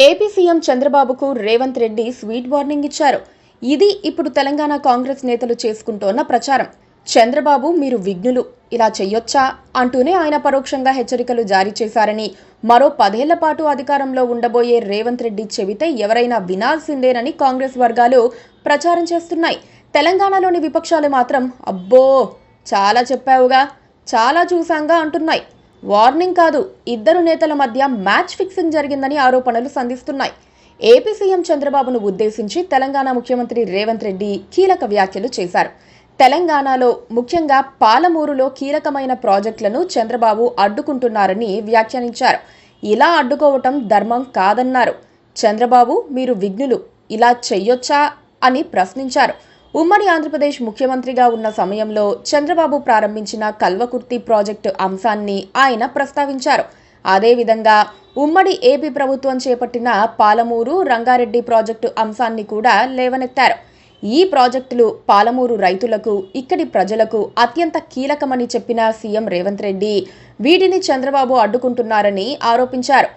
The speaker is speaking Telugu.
ఏపీ సీఎం చంద్రబాబుకు రేవంత్ రెడ్డి స్వీట్ వార్నింగ్ ఇచ్చారు. ఇది ఇప్పుడు తెలంగాణ కాంగ్రెస్ నేతలు చేసుకుంటోన్న ప్రచారం. చంద్రబాబు మీరు విఘ్నులు, ఇలా చెయ్యొచ్చా అంటూనే ఆయన పరోక్షంగా హెచ్చరికలు జారీ చేశారని, మరో 10 ఏళ్ల పాటు అధికారంలో ఉండబోయే రేవంత్ రెడ్డి చెబితే ఎవరైనా వినాల్సిందేనని కాంగ్రెస్ వర్గాలు ప్రచారం చేస్తున్నాయి. తెలంగాణలోని విపక్షాలు మాత్రం అబ్బో చాలా చెప్పావుగా, చాలా చూశాంగా అంటున్నాయి. వార్నింగ్ కాదు, ఇద్దరు నేతల మధ్య మ్యాచ్ ఫిక్సింగ్ జరిగిందని ఆరోపణలు సంధిస్తున్నాయి. ఏపీ సీఎం చంద్రబాబును ఉద్దేశించి తెలంగాణ ముఖ్యమంత్రి రేవంత్ రెడ్డి కీలక వ్యాఖ్యలు చేశారు. తెలంగాణలో ముఖ్యంగా పాలమూరులో కీలకమైన ప్రాజెక్టులను చంద్రబాబు అడ్డుకుంటున్నారని వ్యాఖ్యానించారు. ఇలా అడ్డుకోవటం ధర్మం కాదన్నారు. చంద్రబాబు మీరు విఘ్నులు, ఇలా చెయ్యొచ్చా అని ప్రశ్నించారు. ఉమ్మడి ఆంధ్రప్రదేశ్ ముఖ్యమంత్రిగా ఉన్న సమయంలో చంద్రబాబు ప్రారంభించిన కల్వకుర్తి ప్రాజెక్టు అంశాన్ని ఆయన ప్రస్తావించారు. అదేవిధంగా ఉమ్మడి ఏపీ ప్రభుత్వం చేపట్టిన పాలమూరు, రంగారెడ్డి ప్రాజెక్టు అంశాన్ని కూడా లేవనెత్తారు. ఈ ప్రాజెక్టులు పాలమూరు రైతులకు, ఇక్కడి ప్రజలకు అత్యంత కీలకమని చెప్పిన సీఎం రేవంత్ రెడ్డి వీటిని చంద్రబాబు అడ్డుకుంటున్నారని ఆరోపించారు.